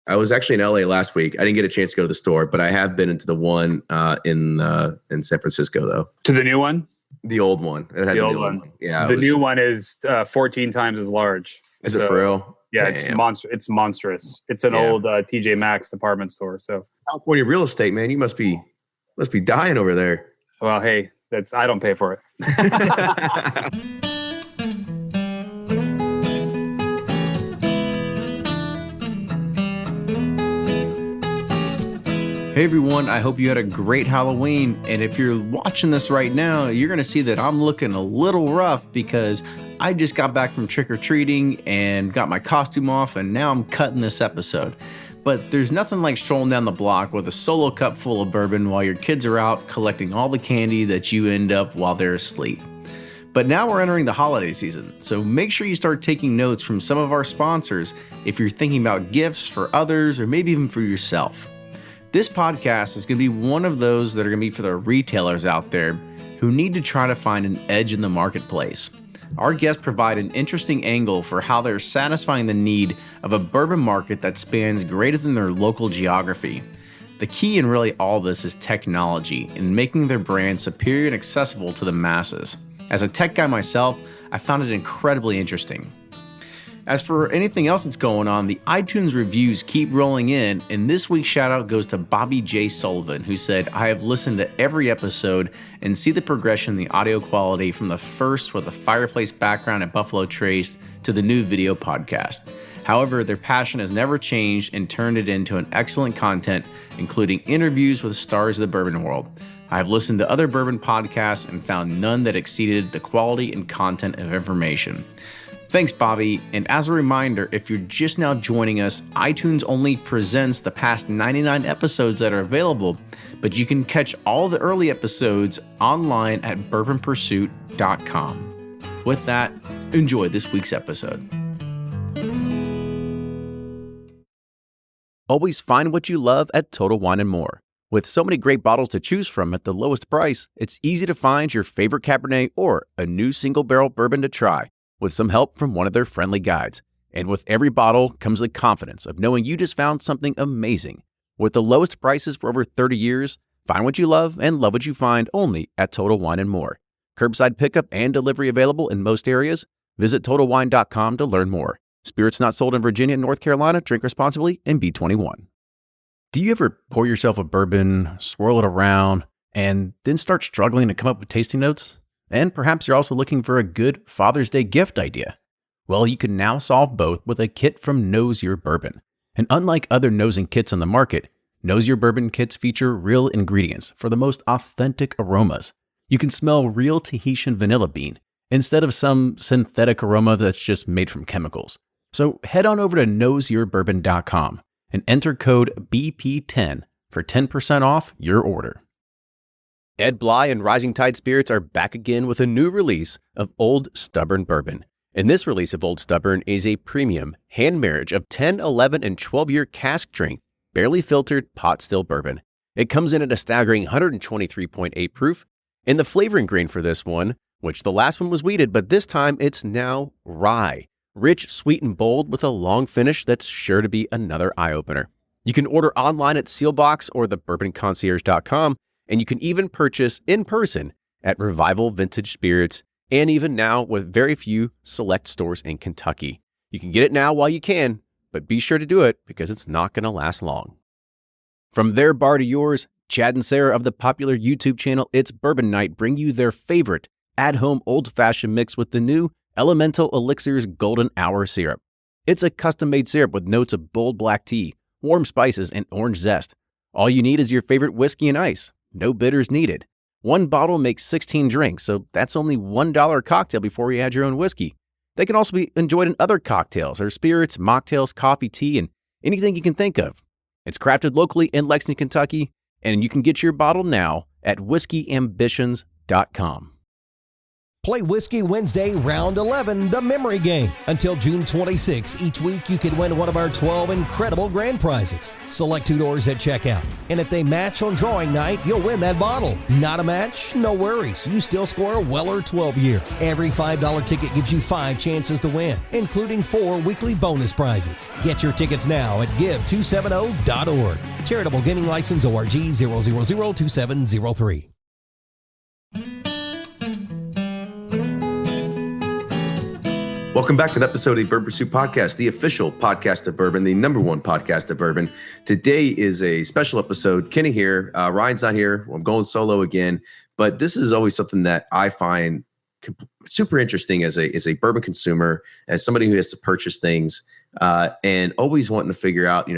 I was actually in LA last week. I didn't get a chance to go to the store, but I have been into the one in San Francisco, though. To the new one? The old one. It had the old one. Yeah. The new one is 14 times as large. Is it for real? Yeah, it's monstrous. It's an old TJ Maxx department store. So California real estate, man, you must be dying over there. Well, hey, I don't pay for it. Hey everyone, I hope you had a great Halloween, and if you're watching this right now, you're going to see that I'm looking a little rough because I just got back from trick-or-treating and got my costume off, and now I'm cutting this episode. But there's nothing like strolling down the block with a solo cup full of bourbon while your kids are out collecting all the candy that you end up while they're asleep. But now we're entering the holiday season, so make sure you start taking notes from some of our sponsors if you're thinking about gifts for others or maybe even for yourself. This podcast is going to be one of those that are going to be for the retailers out there who need to try to find an edge in the marketplace. Our guests provide an interesting angle for how they're satisfying the need of a bourbon market that spans greater than their local geography. The key in really all this is technology and making their brand superior and accessible to the masses. As a tech guy myself, I found it incredibly interesting. As for anything else that's going on, the iTunes reviews keep rolling in, and this week's shout out goes to Bobby J. Sullivan, who said, "I have listened to every episode and see the progression in the audio quality from the first with a fireplace background at Buffalo Trace to the new video podcast. However, their passion has never changed and turned it into an excellent content, including interviews with stars of the bourbon world. I have listened to other bourbon podcasts and found none that exceeded the quality and content of information." Thanks, Bobby. And as a reminder, if you're just now joining us, iTunes only presents the past 99 episodes that are available, but you can catch all the early episodes online at bourbonpursuit.com. With that, enjoy this week's episode. Always find what you love at Total Wine & More. With so many great bottles to choose from at the lowest price, it's easy to find your favorite Cabernet or a new single barrel bourbon to try, with some help from one of their friendly guides. And with every bottle comes the confidence of knowing you just found something amazing. With the lowest prices for over 30 years, find what you love and love what you find only at Total Wine & More. Curbside pickup and delivery available in most areas. Visit TotalWine.com to learn more. Spirits not sold in Virginia and North Carolina. Drink responsibly and be 21. Do you ever pour yourself a bourbon, swirl it around, and then start struggling to come up with tasting notes? And perhaps you're also looking for a good Father's Day gift idea. Well, you can now solve both with a kit from Knows Your Bourbon. And unlike other nosing kits on the market, Knows Your Bourbon kits feature real ingredients for the most authentic aromas. You can smell real Tahitian vanilla bean instead of some synthetic aroma that's just made from chemicals. So head on over to knowsyourbourbon.com and enter code BP10 for 10% off your order. Ed Bly and Rising Tide Spirits are back again with a new release of Old Stubborn Bourbon. And this release of Old Stubborn is a premium hand marriage of 10, 11, and 12-year cask strength, barely filtered pot still bourbon. It comes in at a staggering 123.8 proof. And the flavoring grain for this one, which the last one was wheated, but this time it's now rye. Rich, sweet, and bold with a long finish that's sure to be another eye-opener. You can order online at Sealbox or thebourbonconcierge.com. And you can even purchase in person at Revival Vintage Spirits, and even now with very few select stores in Kentucky. You can get it now while you can, but be sure to do it because it's not going to last long. From their bar to yours, Chad and Sarah of the popular YouTube channel It's Bourbon Night bring you their favorite at-home old-fashioned mix with the new Elemental Elixir's Golden Hour Syrup. It's a custom-made syrup with notes of bold black tea, warm spices, and orange zest. All you need is your favorite whiskey and ice. No bitters needed. One bottle makes 16 drinks, so that's only $1 a cocktail before you add your own whiskey. They can also be enjoyed in other cocktails or spirits, mocktails, coffee, tea, and anything you can think of. It's crafted locally in Lexington, Kentucky, and you can get your bottle now at whiskeyambitions.com. Play Whiskey Wednesday Round 11, the memory game. Until June 26, each week you could win one of our 12 incredible grand prizes. Select 2 doors at checkout. And if they match on drawing night, you'll win that bottle. Not a match? No worries. You still score a Weller 12-year. Every $5 ticket gives you 5 chances to win, including 4 weekly bonus prizes. Get your tickets now at give270.org. Charitable Gaming License ORG 0002703. Welcome back to the episode of the Bourbon Pursuit Podcast, the official podcast of bourbon, the #1 podcast of bourbon. Today is a special episode. Kenny here. Ryan's not here. I'm going solo again. But this is always something that I find super interesting as a bourbon consumer, as somebody who has to purchase things, and always wanting to figure out,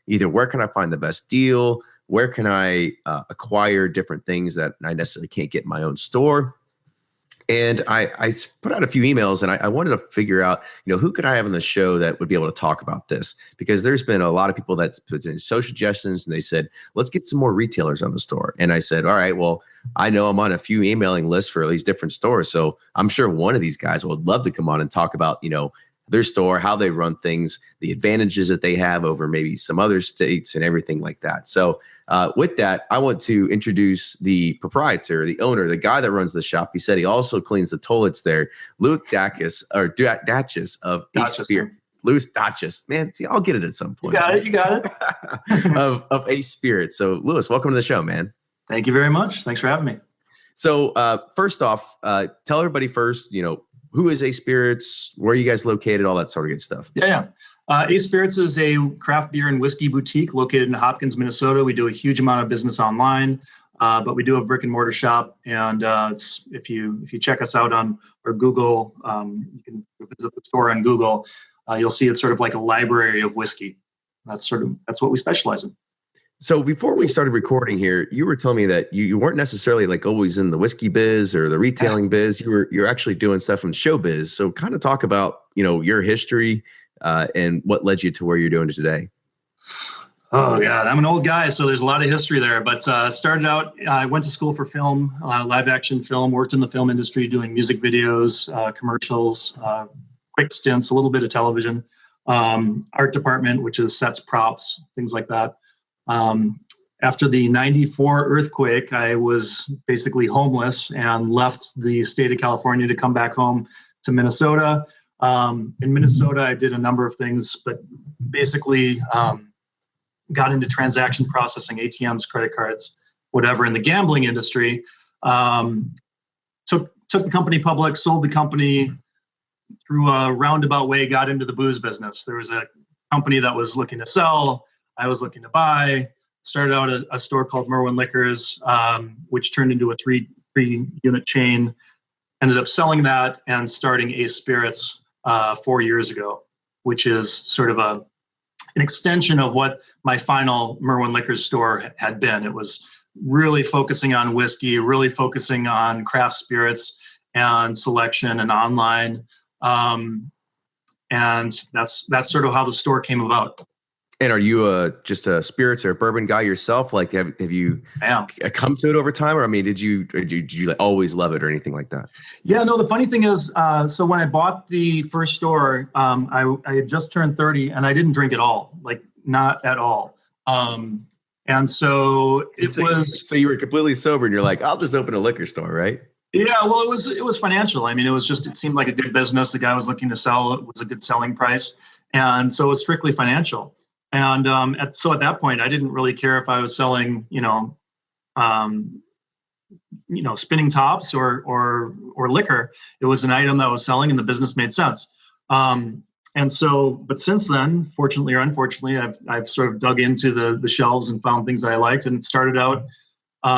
either where can I find the best deal, where can I acquire different things that I necessarily can't get in my own store. And I put out a few emails, and I wanted to figure out, who could I have on the show that would be able to talk about this? Because there's been a lot of people that put in social suggestions, and they said, let's get some more retailers on the store. And I said, all right, well, I know I'm on a few emailing lists for these different stores, so I'm sure one of these guys would love to come on and talk about, their store, how they run things, the advantages that they have over maybe some other states and everything like that. So with that, I want to introduce the proprietor, the owner, the guy that runs the shop. He said he also cleans the toilets there. Louis Dachis of Ace Spirit. Louis Dachis. Man, see, I'll get it at some point. You got it. of Ace Spirit. So Louis, welcome to the show, man. Thank you very much. Thanks for having me. So first off, tell everybody first, who is Ace Spirits? Where are you guys located? All that sort of good stuff. Yeah. Ace Spirits is a craft beer and whiskey boutique located in Hopkins, Minnesota. We do a huge amount of business online, but we do have a brick and mortar shop. And if you check us out on our Google, you can visit the store on Google. You'll see it's sort of like a library of whiskey. That's what we specialize in. So before we started recording here, you were telling me that you weren't necessarily like always in the whiskey biz or the retailing biz. You're actually doing stuff in show biz. So kind of talk about, your history and what led you to where you're doing today. Oh God, I'm an old guy, so there's a lot of history there. But started out, I went to school for film, live action film, worked in the film industry doing music videos, commercials, quick stints, a little bit of television, art department, which is sets, props, things like that. After the 94 earthquake, I was basically homeless and left the state of California to come back home to Minnesota. In Minnesota, I did a number of things, but basically got into transaction processing, ATMs, credit cards, whatever, in the gambling industry. Took the company public, sold the company through a roundabout way, got into the booze business. There was a company that was looking to sell. I was looking to buy. Started out a store called Merwin Liquors, which turned into a three-unit chain. Ended up selling that and starting Ace Spirits 4 years ago, which is sort of an extension of what my final Merwin Liquors store had been. It was really focusing on whiskey, really focusing on craft spirits and selection and online. And that's sort of how the store came about. And are you just a spirits or a bourbon guy yourself? Like, have you come to it over time, or did you like always love it or anything like that? Yeah, no. The funny thing is, so when I bought the first store, I had just turned 30, and I didn't drink at all, like not at all. And so so you were completely sober, and you're like, I'll just open a liquor store, right? Yeah, well, it was financial. It seemed like a good business. The guy was looking to sell. It was a good selling price, and so it was strictly financial. And so at that point, I didn't really care if I was selling, spinning tops or liquor. It was an item that I was selling, and the business made sense. And so, but since then, fortunately or unfortunately, I've sort of dug into the shelves and found things that I liked, and started out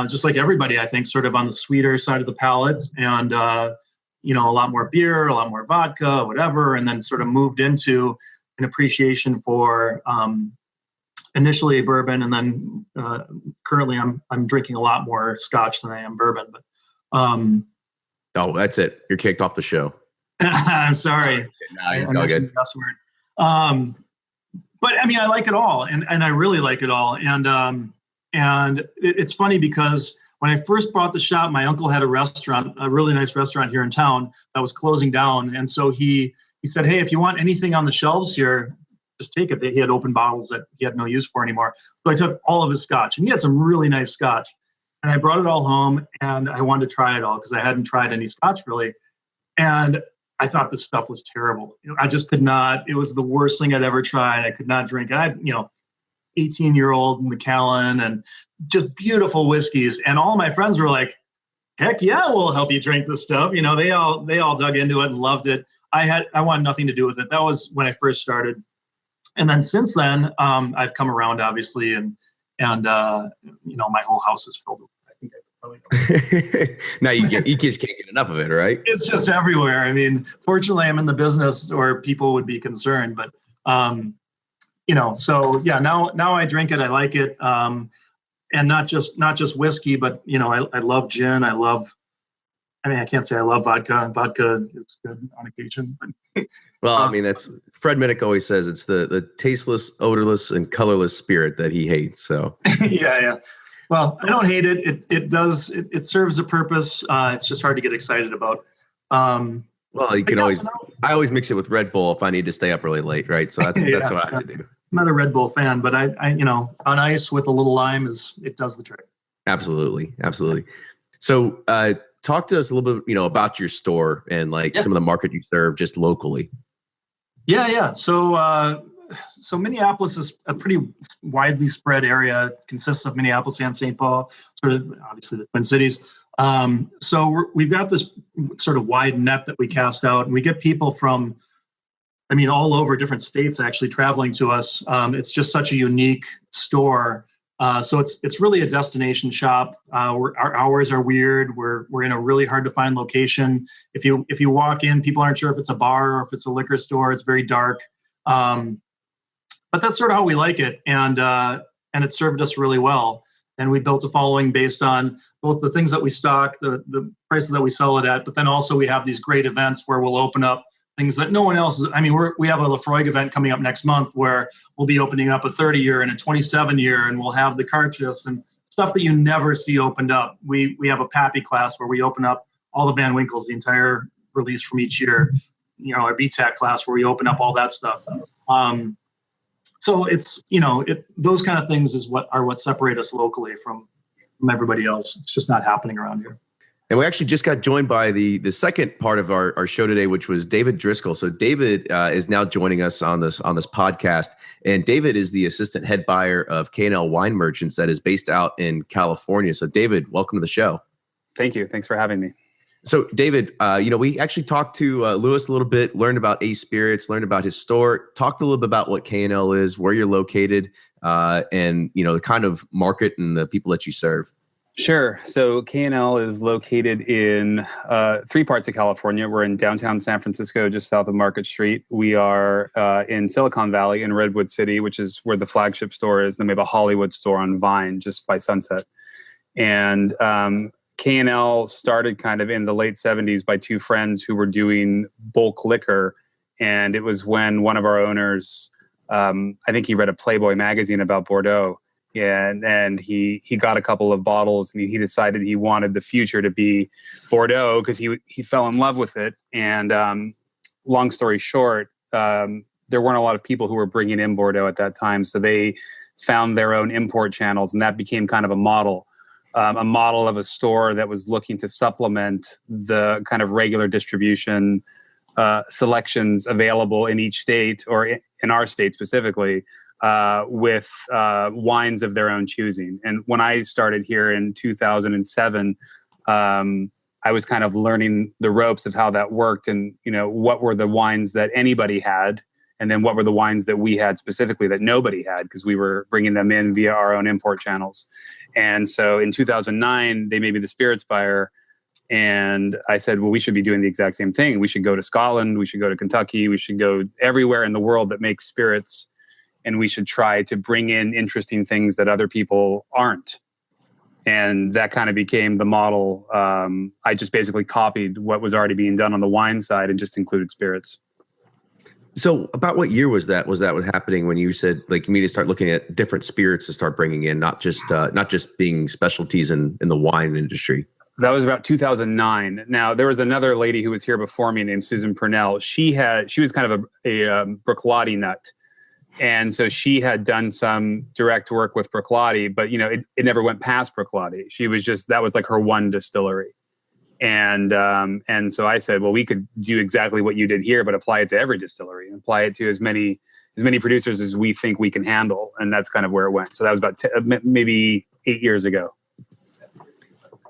just like everybody, I think, sort of on the sweeter side of the palate, and a lot more beer, a lot more vodka, whatever, and then sort of moved into an appreciation for initially bourbon, and then currently I'm drinking a lot more Scotch than I am bourbon. But oh, that's it. You're kicked off the show. I'm sorry. No, it's all good. But I like it all, and I really like it all. And it's funny because When I first bought the shop, my uncle had a restaurant, a really nice restaurant here in town that was closing down. And so he said, hey, if you want anything on the shelves here, just take it. He had open bottles that he had no use for anymore. So I took all of his scotch, and he had some really nice scotch. And I brought it all home, and I wanted to try it all because I hadn't tried any scotch really. And I thought this stuff was terrible. I just could not. It was the worst thing I'd ever tried. I could not drink it. I had, 18-year-old Macallan and just beautiful whiskeys. And all my friends were like, heck yeah, we'll help you drink this stuff. They all dug into it and loved it. I wanted nothing to do with it. That was when I first started. And then since then, I've come around, obviously, and my whole house is filled with it. I think I probably now you just can't get enough of it, right? It's just everywhere. I mean, fortunately, I'm in the business where people would be concerned, but so yeah, now I drink it. I like it, and not just whiskey, but I love gin. I can't say I love vodka. Vodka is good on occasion. Well, that's Fred Minnick always says it's the tasteless, odorless, and colorless spirit that he hates. So yeah. Well, I don't hate it. It serves a purpose. It's just hard to get excited about. Well, you can always. I always mix it with Red Bull if I need to stay up really late, right? So that's what I have to do. I'm not a Red Bull fan, but I on ice with a little lime it does the trick. Absolutely. So, talk to us a little bit, about your store and some of the market you serve just locally. Yeah. So Minneapolis is a pretty widely spread area. It consists of Minneapolis and St. Paul, sort of obviously the Twin Cities. So we've got this sort of wide net that we cast out, and we get people from, all over different states actually traveling to us. It's just such a unique store. So it's really a destination shop. Our hours are weird. We're in a really hard to find location. If you walk in, people aren't sure if it's a bar or if it's a liquor store. It's very dark. But that's sort of how we like it, and it served us really well. And we built a following based on both the things that we stock, the prices that we sell it at, but then also we have these great events where we'll open up things that no one else is. We have a Lafroig event coming up next month where we'll be opening up a 30-year and a 27-year, and we'll have the Carchus and stuff that you never see opened up. We have a Pappy class where we open up all the Van Winkles, the entire release from each year. Our BTAC class where we open up all that stuff. So it's those kind of things is what separate us locally from everybody else. It's just not happening around here. And we actually just got joined by the second part of our show today, which was David Driscoll. So David is now joining us on this podcast. And David is the assistant head buyer of K&L Wine Merchants that is based out in California. So David, welcome to the show. Thank you. Thanks for having me. So David, we actually talked to Lewis a little bit, learned about Ace Spirits, learned about his store, talked a little bit about what K&L is, where you're located, and the kind of market and the people that you serve. Sure. So K&L is located in 3 parts of California. We're in downtown San Francisco, just south of Market Street. We are in Silicon Valley in Redwood City, which is where the flagship store is. Then we have a Hollywood store on Vine, just by Sunset. And K&L started kind of in the late 70s by 2 friends who were doing bulk liquor. And it was when one of our owners, I think he read a Playboy magazine about Bordeaux. Yeah, and he got a couple of bottles, and he decided he wanted the future to be Bordeaux because he fell in love with it. And long story short, there weren't a lot of people who were bringing in Bordeaux at that time, so they found their own import channels, and that became kind of a model of a store that was looking to supplement the kind of regular distribution selections available in each state, or in our state specifically. With wines of their own choosing. And when I started here in 2007, I was kind of learning the ropes of how that worked, and what were the wines that anybody had, and then what were the wines that we had specifically that nobody had, because we were bringing them in via our own import channels. And so in 2009, they made me the spirits buyer. And I said, well, we should be doing the exact same thing. We should go to Scotland. We should go to Kentucky. We should go everywhere in the world that makes spirits. And we should try to bring in interesting things that other people aren't. And that kind of became the model. I just basically copied what was already being done on the wine side and just included spirits. So about what year was that? Was that what happening when you said like you need to start looking at different spirits to start bringing in, not just being specialties in the wine industry? That was about 2009. Now, there was another lady who was here before me named Susan Purnell. She was kind of a Bruichladdich nut. And so she had done some direct work with Bruichladdich, but it never went past Bruichladdich. That was like her one distillery. And so I said, well, we could do exactly what you did here, but apply it to every distillery and apply it to as many producers as we think we can handle. And that's kind of where it went. So that was about maybe 8 years ago.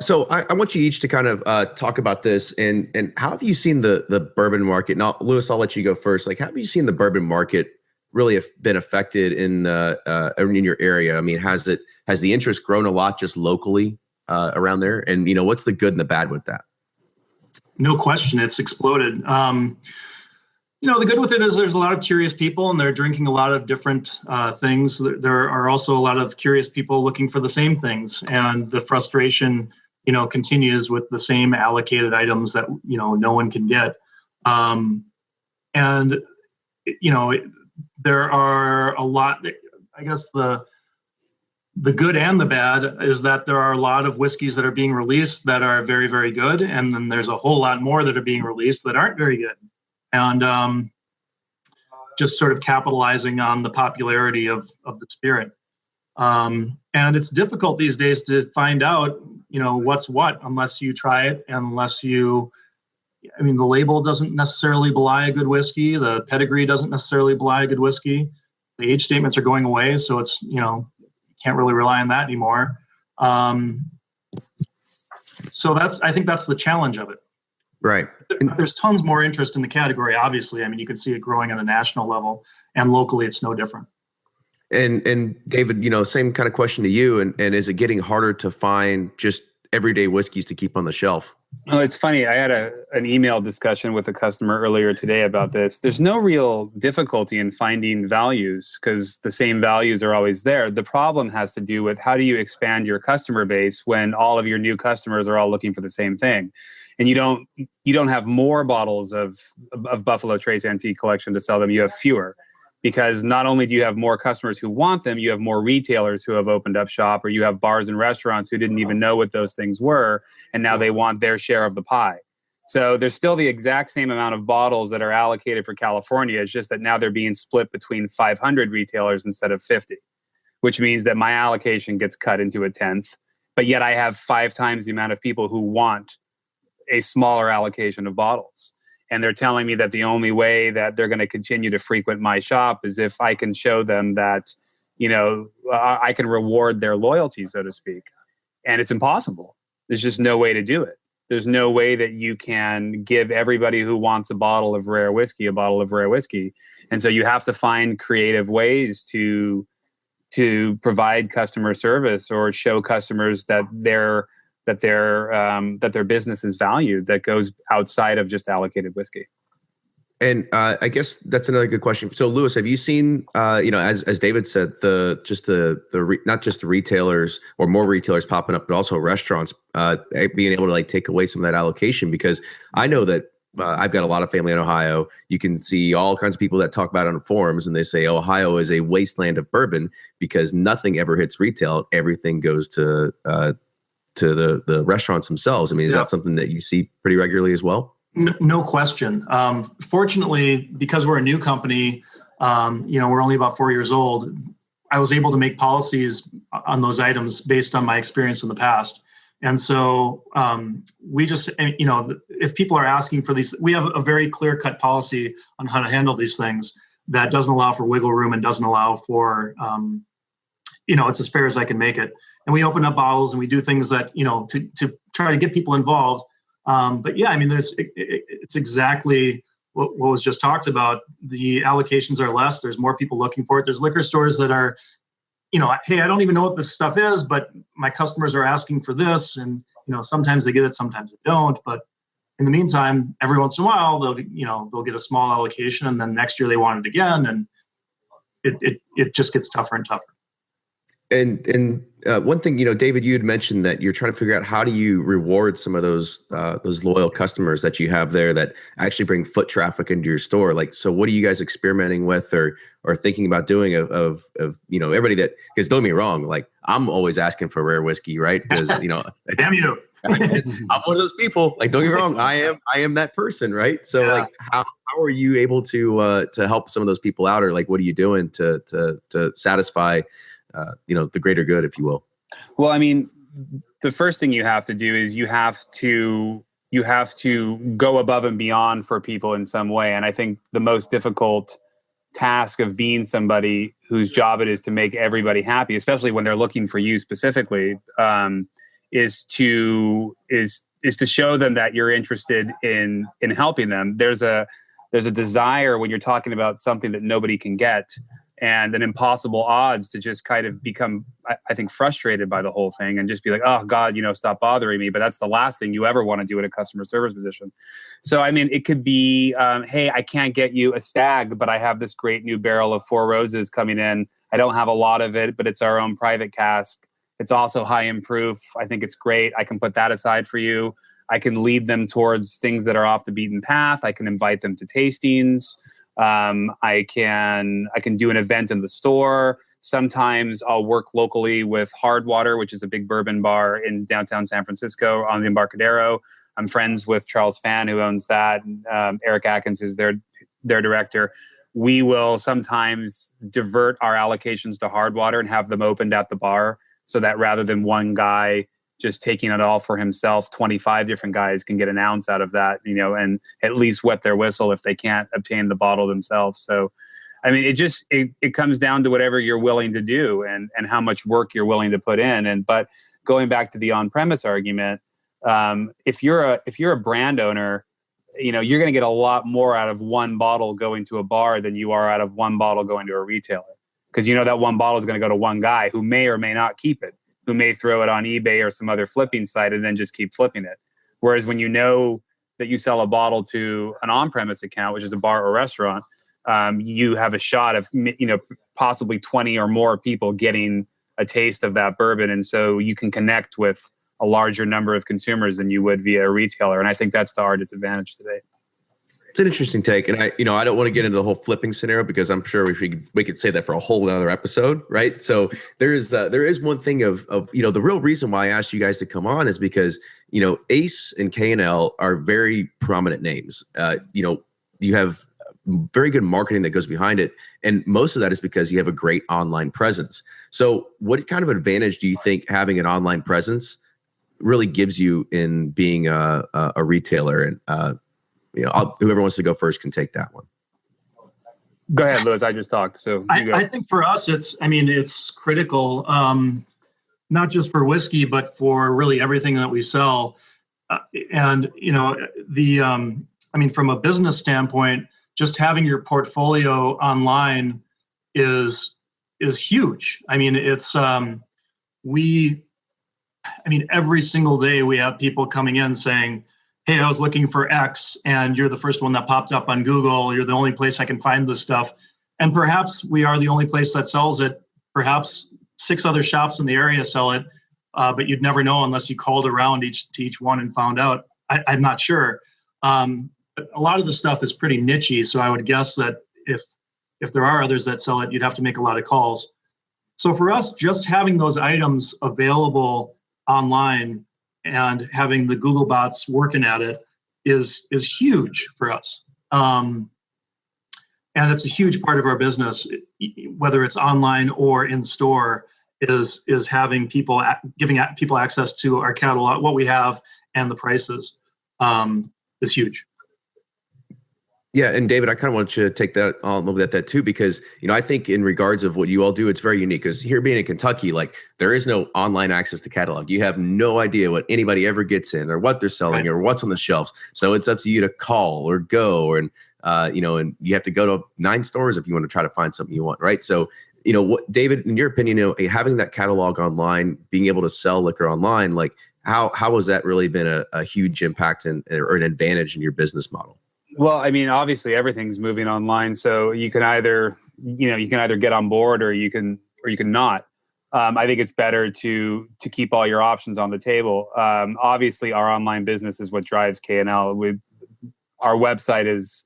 So I want you each to kind of talk about this and how have you seen the bourbon market? Now, Lewis, I'll let you go first. Like, how have you seen the bourbon market really been affected in your area? I mean, has the interest grown a lot just locally around there? And what's the good and the bad with that? No question, it's exploded. The good with it is there's a lot of curious people and they're drinking a lot of different things. There are also a lot of curious people looking for the same things, and the frustration continues with the same allocated items that no one can get. There are a lot. I guess the good and the bad is that there are a lot of whiskeys that are being released that are very, very good, and then there's a whole lot more that are being released that aren't very good. And just sort of capitalizing on the popularity of the spirit. And it's difficult these days to find out, what's what, unless you try it, unless the label doesn't necessarily belie a good whiskey. The pedigree doesn't necessarily belie a good whiskey. The age statements are going away, so it's, can't really rely on that anymore. So I think that's the challenge of it. Right. There's tons more interest in the category, obviously. You can see it growing on a national level, and locally it's no different. And David, same kind of question to you. And is it getting harder to find just everyday whiskeys to keep on the shelf? Oh, it's funny. I had an email discussion with a customer earlier today about this. There's no real difficulty in finding values because the same values are always there. The problem has to do with how do you expand your customer base when all of your new customers are all looking for the same thing. And you don't have more bottles of Buffalo Trace Antique Collection to sell them. You have fewer. Because not only do you have more customers who want them, you have more retailers who have opened up shop, or you have bars and restaurants who didn't even know what those things were, and now they want their share of the pie. So there's still the exact same amount of bottles that are allocated for California. It's just that now they're being split between 500 retailers instead of 50, which means that my allocation gets cut into a tenth, but yet I have 5 times the amount of people who want a smaller allocation of bottles. And they're telling me that the only way that they're going to continue to frequent my shop is if I can show them that, I can reward their loyalty, so to speak. And it's impossible. There's just no way to do it. There's no way that you can give everybody who wants a bottle of rare whiskey a bottle of rare whiskey. And so you have to find creative ways to provide customer service or show customers that their business is valued, that goes outside of just allocated whiskey. And I guess that's another good question. So, Lewis, have you seen, as David said, not just the retailers or more retailers popping up, but also restaurants being able to take away some of that allocation? Because I know that I've got a lot of family in Ohio. You can see all kinds of people that talk about it on forums, and they say Ohio is a wasteland of bourbon because nothing ever hits retail. Everything goes to the restaurants themselves. Is that something that you see pretty regularly as well? No question. Fortunately, because we're a new company, we're only about 4 years old. I was able to make policies on those items based on my experience in the past. And so we just, if people are asking for these, we have a very clear-cut policy on how to handle these things that doesn't allow for wiggle room and doesn't allow for, it's as fair as I can make it. And we open up bottles and we do things that, to try to get people involved. But yeah, it's exactly what was just talked about. The allocations are less. There's more people looking for it. There's liquor stores that are, hey, I don't even know what this stuff is, but my customers are asking for this. And, sometimes they get it, sometimes they don't. But in the meantime, every once in a while, they'll get a small allocation, and then next year they want it again. And it just gets tougher and tougher. And one thing, David, you had mentioned that you're trying to figure out how do you reward some of those loyal customers that you have there that actually bring foot traffic into your store. Like, so what are you guys experimenting with or thinking about doing of everybody that, because don't get me wrong, like I'm always asking for rare whiskey, right? Because damn you. I'm one of those people. Like, don't get me wrong, I am that person, right? So like, how are you able to help some of those people out, or like, what are you doing to satisfy the greater good, if you will? Well, I mean, the first thing you have to do is you have to go above and beyond for people in some way. And I think the most difficult task of being somebody whose job it is to make everybody happy, especially when they're looking for you specifically, is to show them that you're interested in helping them. There's a desire when you're talking about something that nobody can get, and an impossible odds to just kind of become, I think, frustrated by the whole thing and just be like, oh God, stop bothering me. But that's the last thing you ever want to do in a customer service position. So, I mean, it could be, hey, I can't get you a stag, but I have this great new barrel of Four Roses coming in. I don't have a lot of it, but it's our own private cask. It's also high in proof. I think it's great. I can put that aside for you. I can lead them towards things that are off the beaten path. I can invite them to tastings. I can do an event in the store. Sometimes I'll work locally with Hardwater, which is a big bourbon bar in downtown San Francisco on the Embarcadero. I'm friends with Charles Fan, who owns that, Eric Atkins, who's their director. We will sometimes divert our allocations to Hardwater and have them opened at the bar, so that rather than one guy just taking it all for himself, 25 different guys can get an ounce out of that, and at least wet their whistle if they can't obtain the bottle themselves. So, I mean, it comes down to whatever you're willing to do and how much work you're willing to put in. But going back to the on-premise argument, if you're a brand owner, you're going to get a lot more out of one bottle going to a bar than you are out of one bottle going to a retailer. Because that one bottle is going to go to one guy who may or may not keep it, who may throw it on eBay or some other flipping site and then just keep flipping it. Whereas when you know that you sell a bottle to an on-premise account, which is a bar or restaurant, you have a shot of possibly 20 or more people getting a taste of that bourbon, and so you can connect with a larger number of consumers than you would via a retailer. And I think that's to our disadvantage today. It's an interesting take, and I don't want to get into the whole flipping scenario because I'm sure we could say that for a whole other episode, right? So there is one thing of the real reason why I asked you guys to come on is because Ace and K&L are very prominent names. You have very good marketing that goes behind it, and most of that is because you have a great online presence. So what kind of advantage do you think having an online presence really gives you in being a retailer? And whoever wants to go first can take that one. Go ahead, Louis. I just talked. So I think for us, it's critical, not just for whiskey, but for really everything that we sell. From a business standpoint, just having your portfolio online is huge. I mean, every single day we have people coming in saying, hey, I was looking for X and you're the first one that popped up on Google. You're the only place I can find this stuff. And perhaps we are the only place that sells it. Perhaps 6 other shops in the area sell it, but you'd never know unless you called around to each one and found out. I'm not sure. But a lot of the stuff is pretty niche-y, so I would guess that if there are others that sell it, you'd have to make a lot of calls. So for us, just having those items available online and having the Google bots working at it is huge for us. And it's a huge part of our business, whether it's online or in store, is having people, giving people access to our catalog, what we have, and the prices is huge. Yeah, and David, I kind of want you to take that a little bit at that too, because I think in regards of what you all do, it's very unique. Because here being in Kentucky, like there is no online access to catalog. You have no idea what anybody ever gets in, or what they're selling, or what's on the shelves. So it's up to you to call or go, and and you have to go to 9 stores if you want to try to find something you want, right? So what, David, in your opinion, having that catalog online, being able to sell liquor online, like how has that really been a huge impact or an advantage in your business model? Well, I mean, obviously everything's moving online, so you can either get on board or you can not. I think it's better to keep all your options on the table. Obviously, our online business is what drives K&L. Our website is,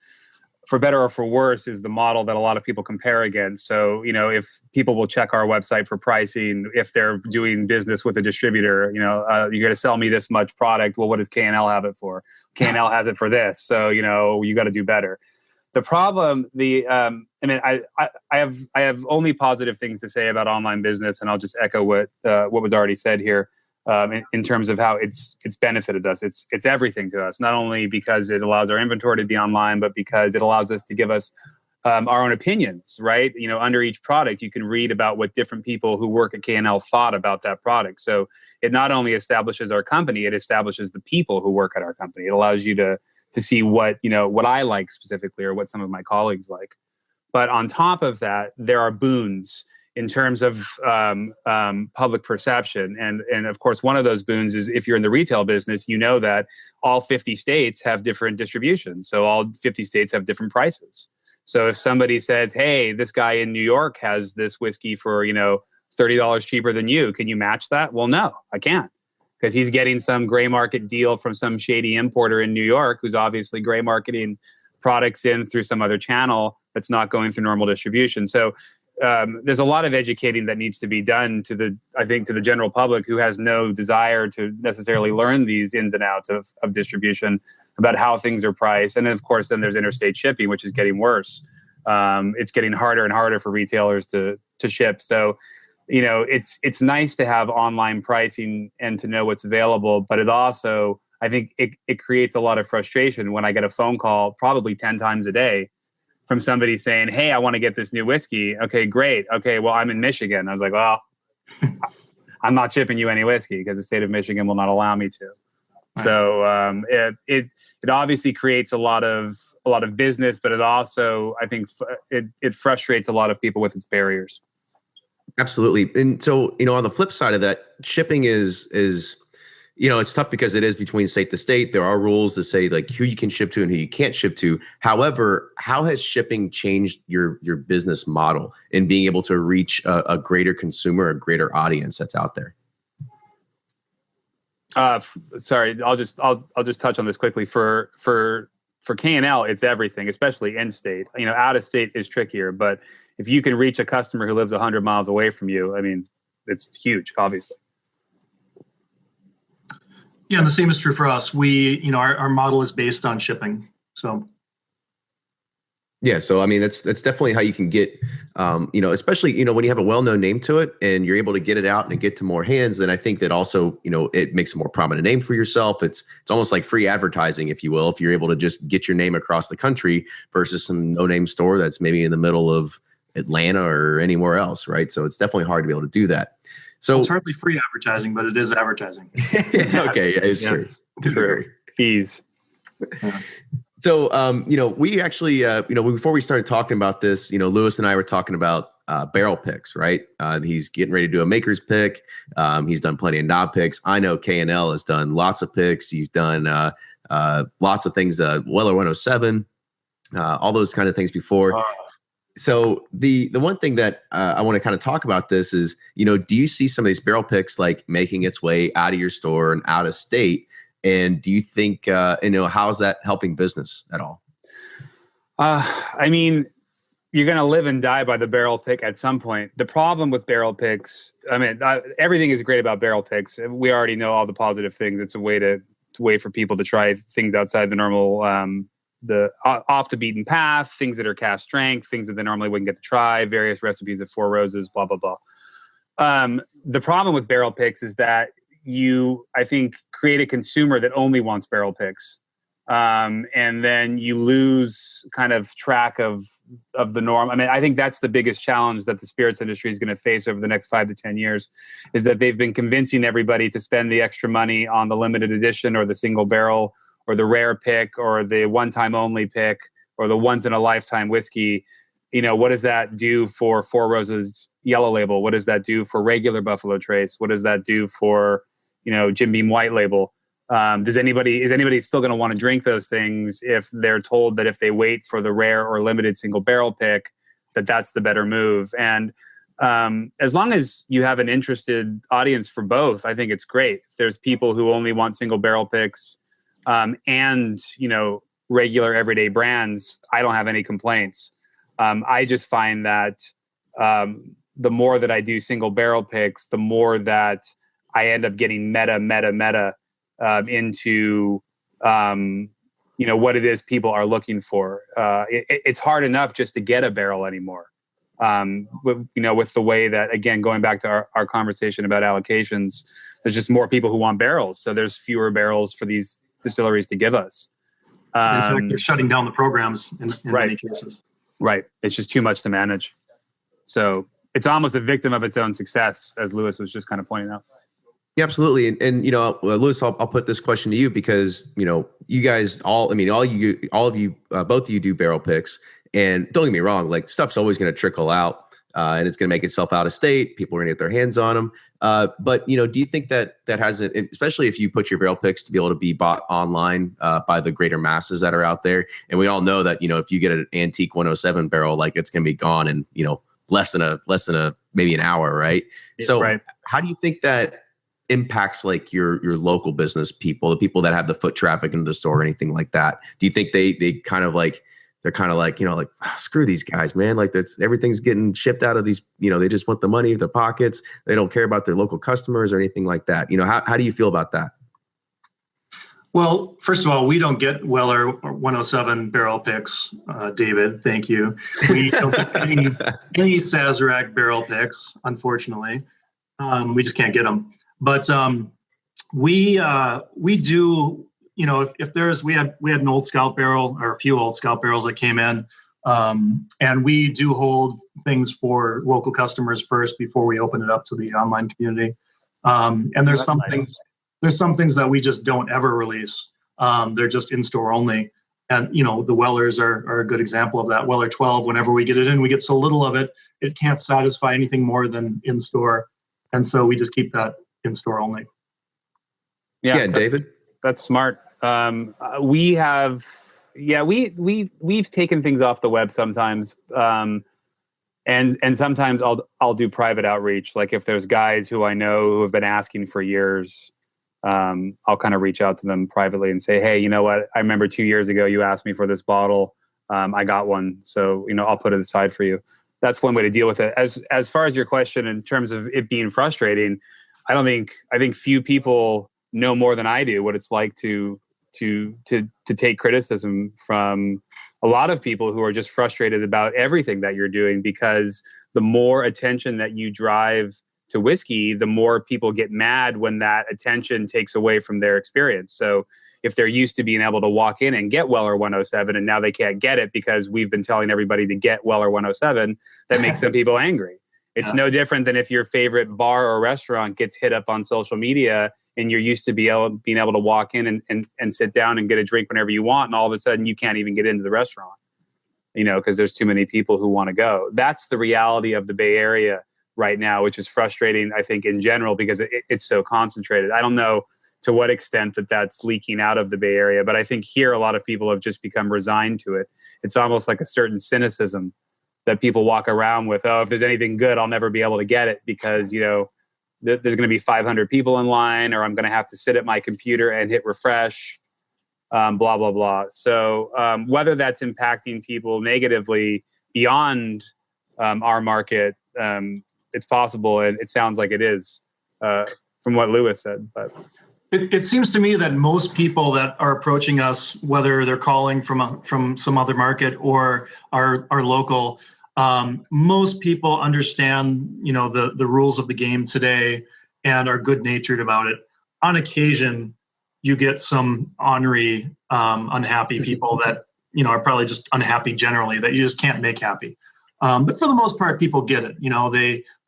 for better or for worse, is the model that a lot of people compare against. So, if people will check our website for pricing, if they're doing business with a distributor, you're going to sell me this much product. Well, what does K&L have it for? K&L has it for this. So, you got to do better. The problem, I have only positive things to say about online business, and I'll just echo what was already said here. In terms of how it's benefited us. It's everything to us, not only because it allows our inventory to be online, but because it allows us to give us our own opinions, right? Under each product, you can read about what different people who work at K&L thought about that product. So it not only establishes our company, it establishes the people who work at our company. It allows you to see what I like specifically or what some of my colleagues like. But on top of that, there are boons in terms of public perception. And of course, one of those boons is if you're in the retail business, that all 50 states have different distribution. So all 50 states have different prices. So if somebody says, hey, this guy in New York has this whiskey for, $30 cheaper than you, can you match that? Well, no, I can't. Because he's getting some gray market deal from some shady importer in New York who's obviously gray marketing products in through some other channel that's not going through normal distribution. So there's a lot of educating that needs to be done to the general public who has no desire to necessarily learn these ins and outs of distribution about how things are priced. And then, of course, then there's interstate shipping, which is getting worse. It's getting harder and harder for retailers to ship. So, it's nice to have online pricing and to know what's available, but it also, I think it creates a lot of frustration when I get a phone call probably 10 times a day from somebody saying, hey, I want to get this new whiskey. Okay, great. Okay, well, I'm in Michigan. I was like, well, I'm not shipping you any whiskey because the state of Michigan will not allow me to. Right. So it obviously creates a lot of business, but it also, I think, it frustrates a lot of people with its barriers. Absolutely. And so, on the flip side of that, shipping is it's tough because it is between state to state. There are rules to say like who you can ship to and who you can't ship to. However, how has shipping changed your business model in being able to reach a greater consumer, a greater audience that's out there? Sorry, I'll just touch on this quickly. For K&L, it's everything, especially in state. Out of state is trickier, but if you can reach a customer who lives 100 miles away from you, I mean, it's huge, obviously. Yeah, and the same is true for us. We, our model is based on shipping. So. Yeah, so I mean that's definitely how you can get, especially when you have a well-known name to it and you're able to get it out and get to more hands. Then I think that also it makes a more prominent name for yourself. It's almost like free advertising, if you will, if you're able to just get your name across the country versus some no-name store that's maybe in the middle of Atlanta or anywhere else, right? So it's definitely hard to be able to do that. So it's hardly free advertising, but it is advertising. Okay, yeah, it's true. Fees. Yeah. So, we actually, before we started talking about this, Lewis and I were talking about barrel picks, right? He's getting ready to do a maker's pick. He's done plenty of knob picks. I know K&L has done lots of picks. He's done lots of things, Weller 107, all those kind of things before. So the one thing that I want to kind of talk about this is, do you see some of these barrel picks like making its way out of your store and out of state? And do you think, how's that helping business at all? I mean, you're going to live and die by the barrel pick at some point. The problem with barrel picks, everything is great about barrel picks. We already know all the positive things. It's a way for people to try things outside the normal, the off the beaten path, things that are cast strength, things that they normally wouldn't get to try, various recipes of Four Roses, blah, blah, blah. The problem with barrel picks is that you, I think, create a consumer that only wants barrel picks. And then you lose kind of track of the norm. I think that's the biggest challenge that the spirits industry is going to face over the next 5 to 10 years, is that they've been convincing everybody to spend the extra money on the limited edition or the single barrel or the rare pick or the one-time only pick or the once-in-a-lifetime whiskey. What does that do for Four Roses Yellow Label? What does that do for regular Buffalo Trace? What does that do for, Jim Beam White Label? Is anybody still going to want to drink those things if they're told that if they wait for the rare or limited single barrel pick, that's the better move? And as long as you have an interested audience for both, I think it's great. If there's people who only want single barrel picks and, regular everyday brands, I don't have any complaints. I just find that the more that I do single barrel picks, the more that I end up getting meta into, what it is people are looking for. It's hard enough just to get a barrel anymore. With the way that, again, going back to our conversation about allocations, there's just more people who want barrels. So there's fewer barrels for these distilleries to give us. In fact, they're shutting down the programs in many cases. Right. It's just too much to manage. So it's almost a victim of its own success, as Lewis was just kind of pointing out. Yeah, absolutely. And Lewis, I'll put this question to you because, you guys both of you do barrel picks. And don't get me wrong, like stuff's always going to trickle out and it's going to make itself out of state. People are going to get their hands on them. But, do you think that hasn't, especially if you put your barrel picks to be able to be bought online by the greater masses that are out there? And we all know that, if you get an antique 107 barrel, like it's going to be gone in, less than a maybe an hour. Right. So right. How do you think that impacts like your local business people, the people that have the foot traffic into the store or anything like that? Do you think they kind of like, they're kind of like, screw these guys, man. Like everything's getting shipped out of these, they just want the money in their pockets. They don't care about their local customers or anything like that. How do you feel about that? Well, first of all, we don't get Weller 107 barrel picks, David. Thank you. We don't get any Sazerac barrel picks, unfortunately. We just can't get them. But we do. If there's, we had an old Scout barrel or a few old Scout barrels that came in, and we do hold things for local customers first before we open it up to the online community. And there's some things that we just don't ever release. They're just in store only. And, the Wellers are a good example of that. Weller 12, whenever we get it in, we get so little of it, it can't satisfy anything more than in store. And so we just keep that in store only. Yeah, David? That's smart. We've taken things off the web sometimes. And sometimes I'll do private outreach. Like if there's guys who I know who have been asking for years, I'll kind of reach out to them privately and say, hey, you know what? I remember 2 years ago, you asked me for this bottle. I got one. So, I'll put it aside for you. That's one way to deal with it. As far as your question in terms of it being frustrating, I think few people know more than I do what it's like to take criticism from a lot of people who are just frustrated about everything that you're doing, because the more attention that you drive to whiskey, the more people get mad when that attention takes away from their experience. So if they're used to being able to walk in and get Weller 107 and now they can't get it because we've been telling everybody to get Weller 107, that makes some people angry. It's no different than if your favorite bar or restaurant gets hit up on social media and you're used to being able to walk in and sit down and get a drink whenever you want, and all of a sudden you can't even get into the restaurant, because there's too many people who want to go. That's the reality of the Bay Area right now, which is frustrating, I think, in general, because it's so concentrated. I don't know to what extent that's leaking out of the Bay Area, but I think here a lot of people have just become resigned to it. It's almost like a certain cynicism that people walk around with. Oh, if there's anything good, I'll never be able to get it because, there's going to be 500 people in line, or I'm going to have to sit at my computer and hit refresh, blah, blah, blah. So whether that's impacting people negatively beyond our market, it's possible. And it sounds like it is from what Lewis said. But it seems to me that most people that are approaching us, whether they're calling from some other market or are local, most people understand, the rules of the game today and are good-natured about it. On occasion, you get some ornery, unhappy people that, are probably just unhappy generally, that you just can't make happy. But for the most part, people get it.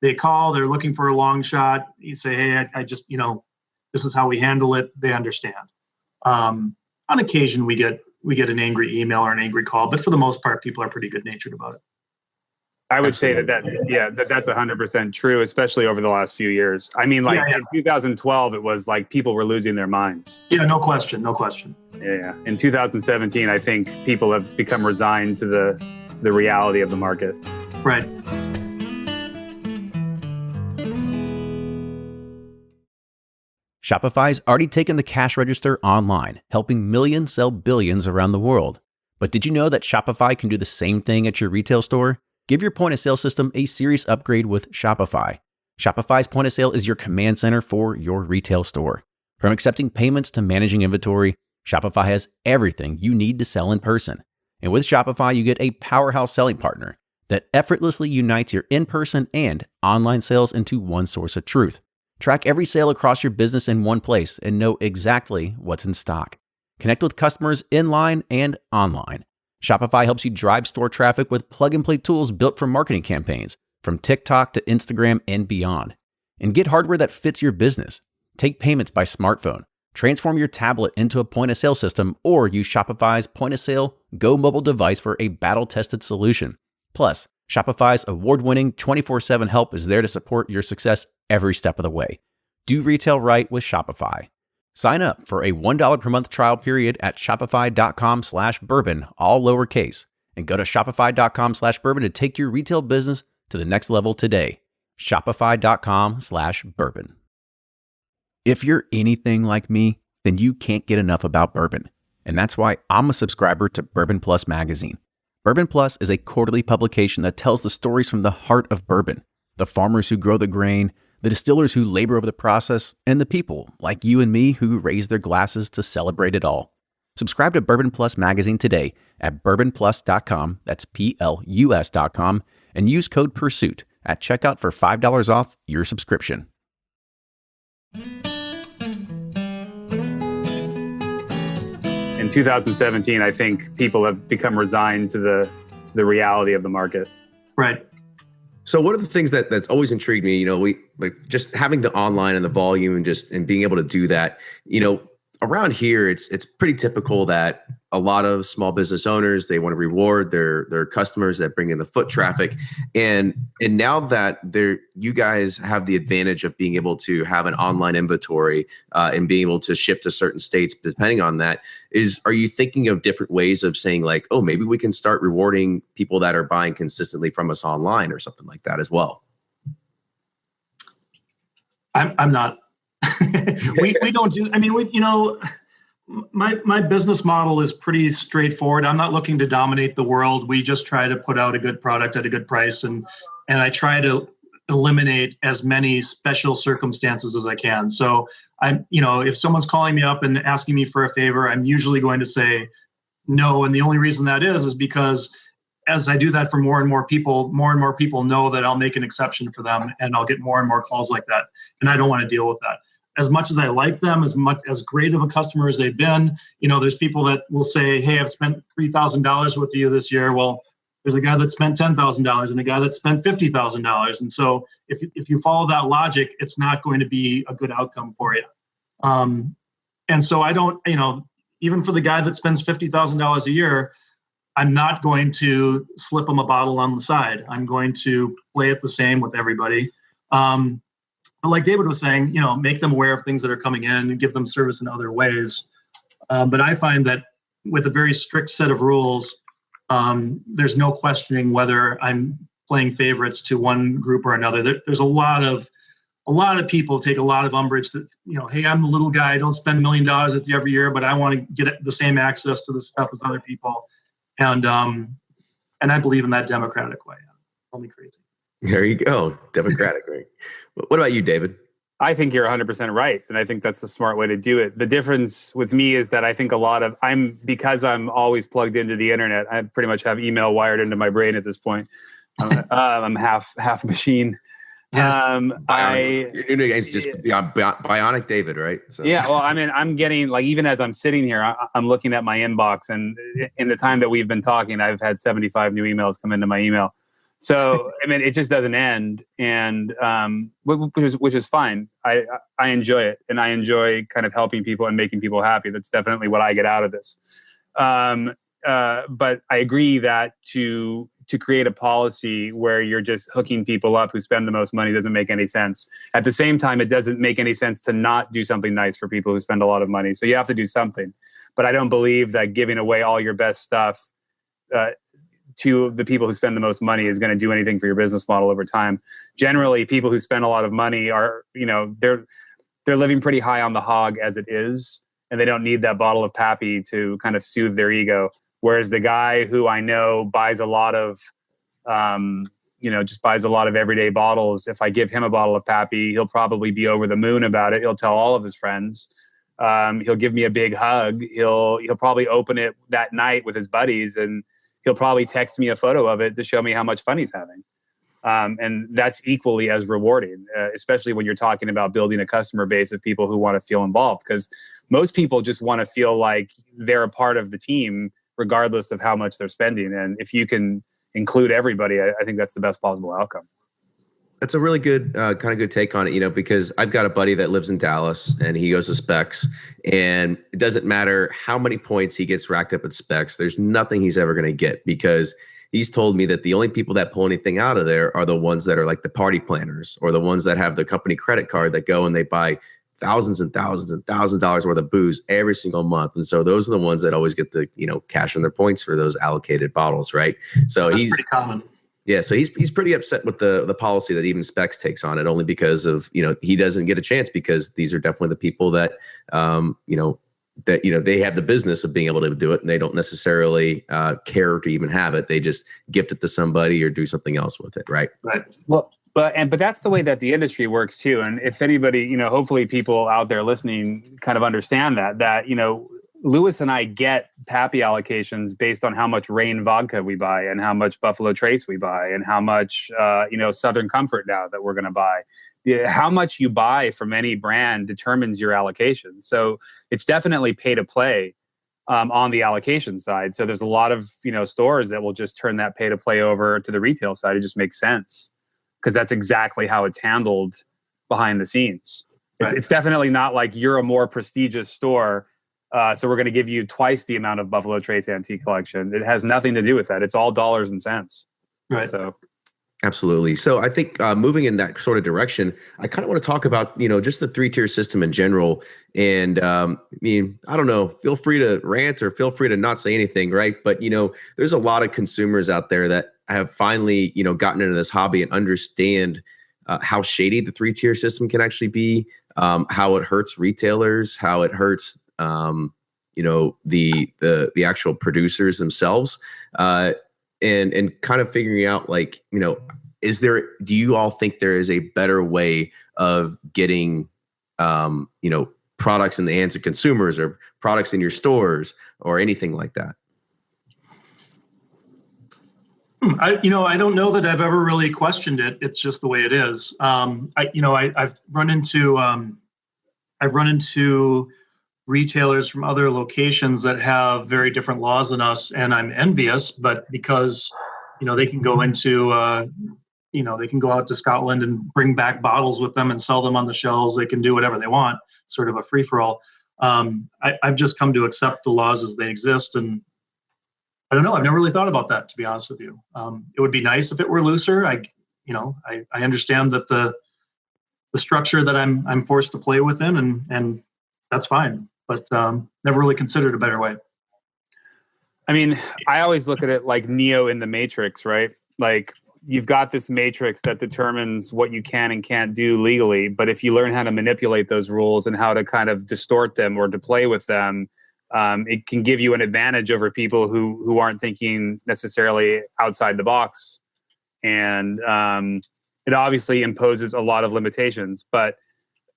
They call, they're looking for a long shot. You say, hey, I just, this is how we handle it. They understand. On occasion, we get an angry email or an angry call, but for the most part, people are pretty good-natured about it. I would say that's 100% true, especially over the last few years. I mean, in 2012, it was like people were losing their minds. Yeah, no question. Yeah. In 2017, I think people have become resigned to the reality of the market. Right. Shopify's already taken the cash register online, helping millions sell billions around the world. But did you know that Shopify can do the same thing at your retail store? Give your point of sale system a serious upgrade with Shopify. Shopify's point of sale is your command center for your retail store. From accepting payments to managing inventory, Shopify has everything you need to sell in person. And with Shopify, you get a powerhouse selling partner that effortlessly unites your in-person and online sales into one source of truth. Track every sale across your business in one place and know exactly what's in stock. Connect with customers in-line and online. Shopify helps you drive store traffic with plug-and-play tools built for marketing campaigns, from TikTok to Instagram and beyond. And get hardware that fits your business. Take payments by smartphone. Transform your tablet into a point-of-sale system or use Shopify's point-of-sale Go mobile device for a battle-tested solution. Plus, Shopify's award-winning 24/7 help is there to support your success every step of the way. Do retail right with Shopify. Sign up for a $1 per month trial period at shopify.com/bourbon, all lowercase, and go to shopify.com/bourbon to take your retail business to the next level today. Shopify.com/bourbon. If you're anything like me, then you can't get enough about bourbon. And that's why I'm a subscriber to Bourbon Plus magazine. Bourbon Plus is a quarterly publication that tells the stories from the heart of bourbon, the farmers who grow the grain, the distillers who labor over the process, and the people like you and me who raise their glasses to celebrate it all. Subscribe to Bourbon Plus magazine today at bourbonplus.com, that's PLUS.com, and use code PURSUIT at checkout for $5 off your subscription. In 2017, I think people have become resigned to the reality of the market. Right. So one of the things that's always intrigued me, we like just having the online and the volume and being able to do that, around here, it's pretty typical that a lot of small business owners, they want to reward their customers that bring in the foot traffic. And now that you guys have the advantage of being able to have an online inventory and being able to ship to certain states, depending on that, are you thinking of different ways of saying like, oh, maybe we can start rewarding people that are buying consistently from us online or something like that as well? I'm not. we don't do. I mean, my business model is pretty straightforward. I'm not looking to dominate the world. We just try to put out a good product at a good price, and I try to eliminate as many special circumstances as I can. So if someone's calling me up and asking me for a favor, I'm usually going to say no. And the only reason that is because as I do that for more and more people know that I'll make an exception for them, and I'll get more and more calls like that. And I don't want to deal with that. As much as I like them, as great of a customer as they've been, there's people that will say, hey, I've spent $3,000 with you this year. Well, there's a guy that spent $10,000 and a guy that spent $50,000. And so if you follow that logic, it's not going to be a good outcome for you. And so I don't, even for the guy that spends $50,000 a year, I'm not going to slip him a bottle on the side. I'm going to play it the same with everybody. But like David was saying, make them aware of things that are coming in and give them service in other ways. But I find that with a very strict set of rules, there's no questioning whether I'm playing favorites to one group or another. There's a lot of people take a lot of umbrage to, hey, I'm the little guy. I don't spend $1 million with you every year, but I want to get the same access to the stuff as other people. And I believe in that democratic way. Call me crazy. There you go. Democratic, right? What about you, David? I think you're 100% right. And I think that's the smart way to do it. The difference with me is that I think because I'm always plugged into the internet, I pretty much have email wired into my brain at this point. I'm half machine. Your new game's just Bionic David, right? So. Yeah, well, I mean, I'm getting, like, even as I'm sitting here, I'm looking at my inbox, and in the time that we've been talking, I've had 75 new emails come into my email. So, I mean, it just doesn't end, and which is fine. I enjoy it, and I enjoy kind of helping people and making people happy. That's definitely what I get out of this. But I agree that to create a policy where you're just hooking people up who spend the most money doesn't make any sense. At the same time, it doesn't make any sense to not do something nice for people who spend a lot of money. So you have to do something. But I don't believe that giving away all your best stuff to the people who spend the most money is going to do anything for your business model over time. Generally, people who spend a lot of money are, they're living pretty high on the hog as it is, and they don't need that bottle of Pappy to kind of soothe their ego. Whereas the guy who I know buys a lot of, just buys a lot of everyday bottles, if I give him a bottle of Pappy, he'll probably be over the moon about it. He'll tell all of his friends. He'll give me a big hug. He'll probably open it that night with his buddies, and he'll probably text me a photo of it to show me how much fun he's having. And that's equally as rewarding, especially when you're talking about building a customer base of people who want to feel involved. Because most people just want to feel like they're a part of the team, regardless of how much they're spending. And if you can include everybody, I think that's the best possible outcome. That's a really good kind of good take on it, because I've got a buddy that lives in Dallas and he goes to Specs, and it doesn't matter how many points he gets racked up at Specs. There's nothing he's ever going to get, because he's told me that the only people that pull anything out of there are the ones that are like the party planners, or the ones that have the company credit card that go and they buy thousands and thousands and thousands of dollars worth of booze every single month. And so those are the ones that always get the, cash in their points for those allocated bottles. Right. So that's pretty common. Yeah. So he's pretty upset with the policy that even Specs takes on it, only because of, he doesn't get a chance, because these are definitely the people that, they have the business of being able to do it, and they don't necessarily care to even have it. They just gift it to somebody or do something else with it. Right. Right. Well, but that's the way that the industry works too. And if anybody, hopefully people out there listening kind of understand that, Lewis and I get Pappy allocations based on how much Reign vodka we buy, and how much Buffalo Trace we buy, and how much, Southern Comfort now that we're going to buy. How much you buy from any brand determines your allocation. So it's definitely pay to play on the allocation side. So there's a lot of, stores that will just turn that pay to play over to the retail side. It just makes sense, because that's exactly how it's handled behind the scenes. It's definitely not like you're a more prestigious store, so we're going to give you twice the amount of Buffalo Trace Antique Collection. It has nothing to do with that. It's all dollars and cents. Right. So, absolutely. So I think moving in that sort of direction, I kind of want to talk about, just the 3-tier system in general. And I don't know, feel free to rant or feel free to not say anything, right? But, there's a lot of consumers out there that have finally, gotten into this hobby and understand how shady the 3-tier system can actually be, how it hurts retailers, how it hurts the actual producers themselves, and kind of figuring out, like, do you all think there is a better way of getting, products in the hands of consumers, or products in your stores, or anything like that? I don't know that I've ever really questioned it. It's just the way it is. I've run into retailers from other locations that have very different laws than us, and I'm envious. But because they can go into they can go out to Scotland and bring back bottles with them and sell them on the shelves. They can do whatever they want. It's sort of a free for all. I've just come to accept the laws as they exist, and I don't know. I've never really thought about that, to be honest with you. It would be nice if it were looser. I understand that the structure that I'm forced to play within, and that's fine. But never really considered a better way. I mean, I always look at it like Neo in the Matrix, right? Like, you've got this matrix that determines what you can and can't do legally. But if you learn how to manipulate those rules and how to kind of distort them or to play with them, it can give you an advantage over people who aren't thinking necessarily outside the box. And it obviously imposes a lot of limitations. But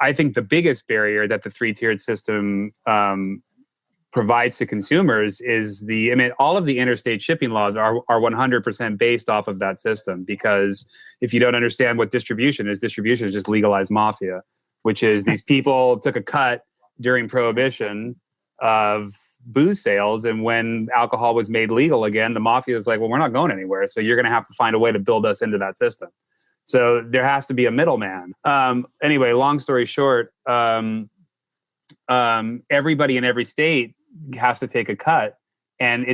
I think the biggest barrier that the 3-tiered system provides to consumers is all of the interstate shipping laws are 100% based off of that system. Because if you don't understand what distribution is just legalized mafia, which is these people took a cut during Prohibition of booze sales. And when alcohol was made legal again, the mafia is like, well, we're not going anywhere. So you're going to have to find a way to build us into that system. So there has to be a middleman. Anyway, long story short, everybody in every state has to take a cut. And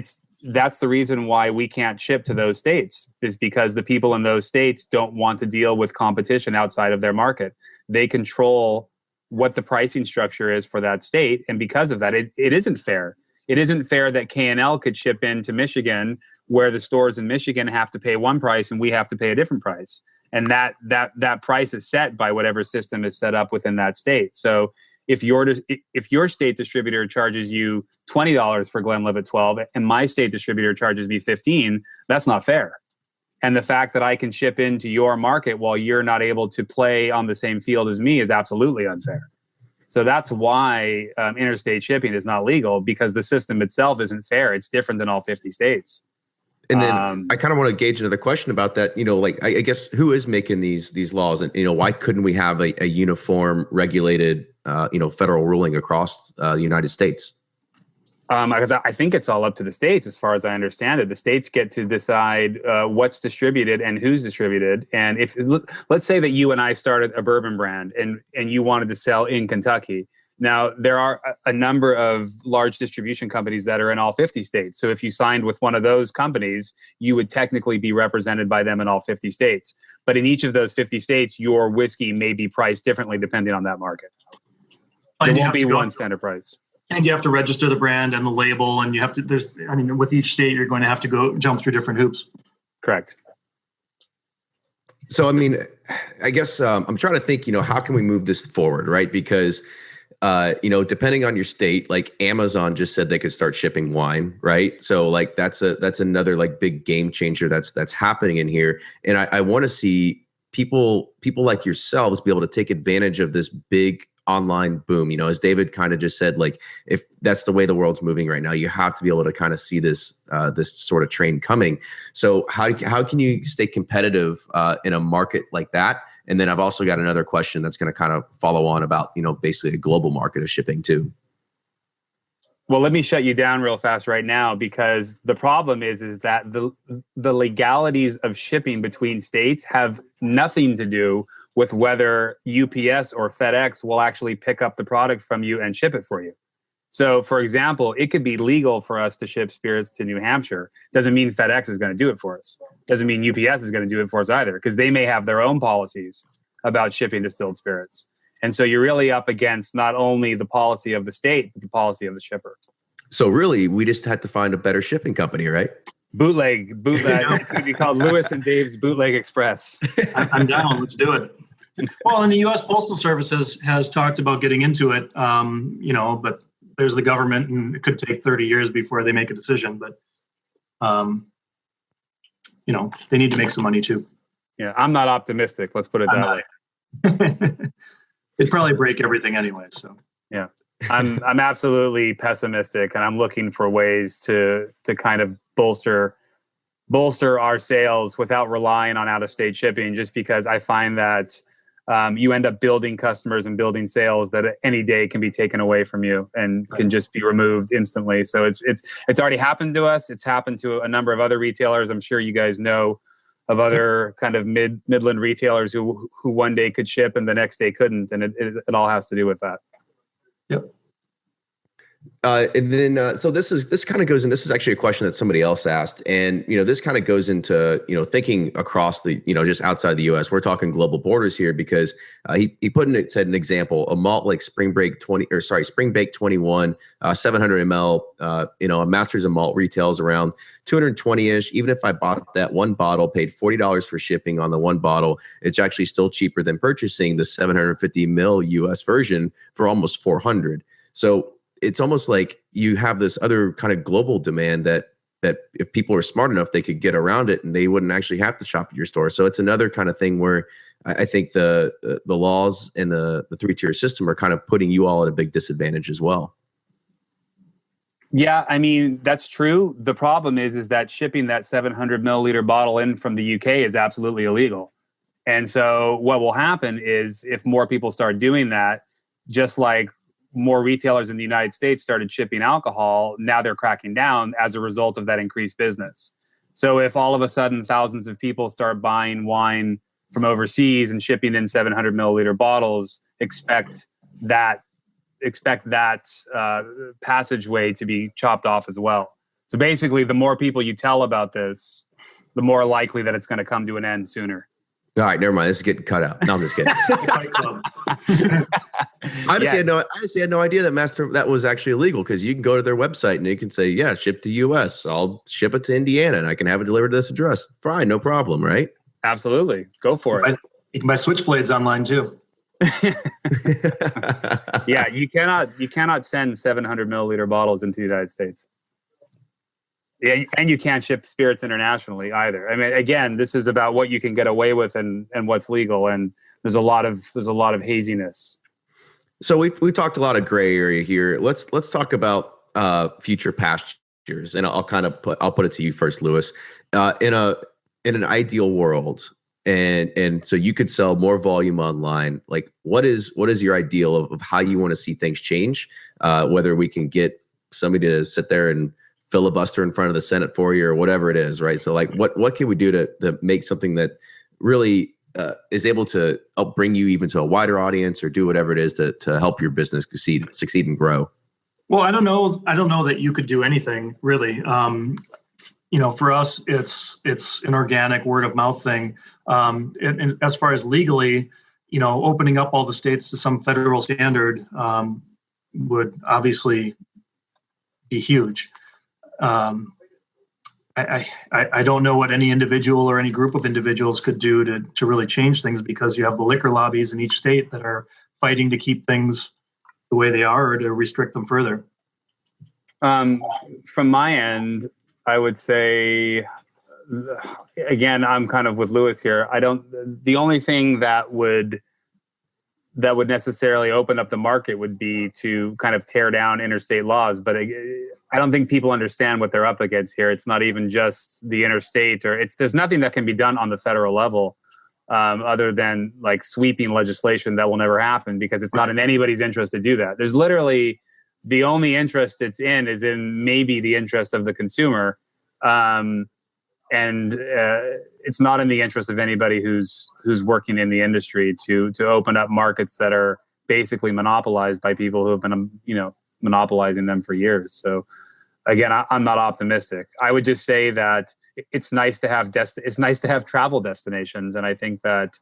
that's the reason why we can't ship to those states, is because the people in those states don't want to deal with competition outside of their market. They control what the pricing structure is for that state. And because of that, it isn't fair. It isn't fair that K&L could ship into Michigan, where the stores in Michigan have to pay one price and we have to pay a different price. And that price is set by whatever system is set up within that state. So if your state distributor charges you $20 for Glenlivet 12 and my state distributor charges me $15, that's not fair. And the fact that I can ship into your market while you're not able to play on the same field as me is absolutely unfair. So that's why interstate shipping is not legal, because the system itself isn't fair. It's different in all 50 states. And then I kind of want to gauge another question about that. Like I guess who is making these laws, and why couldn't we have a uniform, regulated, federal ruling across the United States? Because I think it's all up to the states, as far as I understand it. The states get to decide what's distributed and who's distributed. And if let's say that you and I started a bourbon brand and you wanted to sell in Kentucky. Now, there are a number of large distribution companies that are in all 50 states. So if you signed with one of those companies, you would technically be represented by them in all 50 states. But in each of those 50 states, your whiskey may be priced differently depending on that market. There won't be one standard price. And you have to register the brand and the label, and you have to, with each state, you're going to have to go jump through different hoops. Correct. So, I guess I'm trying to think, how can we move this forward, right? Because, depending on your state, like Amazon just said they could start shipping wine, right? So like, that's another like big game changer that's happening in here. And I want to see people like yourselves be able to take advantage of this big online boom. As David kind of just said, like if that's the way the world's moving right now, you have to be able to kind of see this sort of train coming. So how can you stay competitive in a market like that? And then I've also got another question that's going to kind of follow on about basically a global market of shipping too. Well, let me shut you down real fast right now, because the problem is that the legalities of shipping between states have nothing to do with whether UPS or FedEx will actually pick up the product from you and ship it for you. So, for example, it could be legal for us to ship spirits to New Hampshire. Doesn't mean FedEx is going to do it for us. Doesn't mean UPS is going to do it for us either, because they may have their own policies about shipping distilled spirits. And so you're really up against not only the policy of the state, but the policy of the shipper. So really, we just had to find a better shipping company, right? Bootleg. It's going to be called Lewis and Dave's Bootleg Express. I'm down. Let's do it. Well, and the U.S. Postal Service has talked about getting into it, but there's the government, and it could take 30 years before they make a decision. But, they need to make some money too. Yeah, I'm not optimistic. Let's put it that way. It'd probably break everything anyway. So yeah, I'm absolutely pessimistic, and I'm looking for ways to kind of bolster our sales without relying on out-of-state shipping, just because I find that you end up building customers and building sales that any day can be taken away from you and can just be removed instantly. So it's already happened to us. It's happened to a number of other retailers. I'm sure you guys know of other kind of Midland retailers who one day could ship and the next day couldn't. And it all has to do with that. Yep. And then, so this kind of goes in, this is actually a question that somebody else asked. And, this kind of goes into, thinking across the, just outside the US. We're talking global borders here, because he said an example, a malt like Springbank 21, 700 ml, a Masters of Malt retails around 220-ish. Even if I bought that one bottle, paid $40 for shipping on the one bottle, it's actually still cheaper than purchasing the 750 ml US version for almost $400. So it's almost like you have this other kind of global demand that if people are smart enough, they could get around it and they wouldn't actually have to shop at your store. So it's another kind of thing where I think the laws and the three-tier system are kind of putting you all at a big disadvantage as well. Yeah, that's true. The problem is that shipping that 700 milliliter bottle in from the UK is absolutely illegal. And so what will happen is, if more people start doing that, just like more retailers in the United States started shipping alcohol, now they're cracking down as a result of that increased business. So if all of a sudden thousands of people start buying wine from overseas and shipping in 700 milliliter bottles, expect that passageway to be chopped off as well. So basically, the more people you tell about this, the more likely that it's going to come to an end sooner. All right, never mind. This is getting cut out. No, I'm just kidding. I honestly had no idea that was actually illegal, because you can go to their website and you can say, yeah, ship to US. I'll ship it to Indiana and I can have it delivered to this address. Fine, no problem, right? Absolutely. Go for it. You can buy switchblades online too. Yeah, you cannot send 700 milliliter bottles into the United States. Yeah, and you can't ship spirits internationally either. I mean, again, this is about what you can get away with and what's legal, and there's a lot of haziness. So we talked a lot of gray area here. Let's talk about future pastures, and I'll put it to you first, Lewis. In an ideal world, and so you could sell more volume online. Like, what is your ideal of how you want to see things change? Whether we can get somebody to sit there and filibuster in front of the Senate for you or whatever it is, right? So like, what can we do to make something that really is able to help bring you even to a wider audience, or do whatever it is to help your business succeed and grow? Well, I don't know that you could do anything really. For us, it's an organic word of mouth thing. And as far as legally, opening up all the states to some federal standard would obviously be huge. I don't know what any individual or any group of individuals could do to really change things, because you have the liquor lobbies in each state that are fighting to keep things the way they are or to restrict them further. From my end, I would say, again, I'm kind of with Lewis here. The only thing that would necessarily open up the market would be to kind of tear down interstate laws. But I don't think people understand what they're up against here. It's not even just the interstate, there's nothing that can be done on the federal level other than like sweeping legislation that will never happen, because it's not in anybody's interest to do that. There's literally, the only interest it's in is in maybe the interest of the consumer. And it's not in the interest of anybody who's working in the industry to open up markets that are basically monopolized by people who have been, monopolizing them for years. So again, I'm not optimistic. I would just say that it's nice to have travel destinations. And I think that,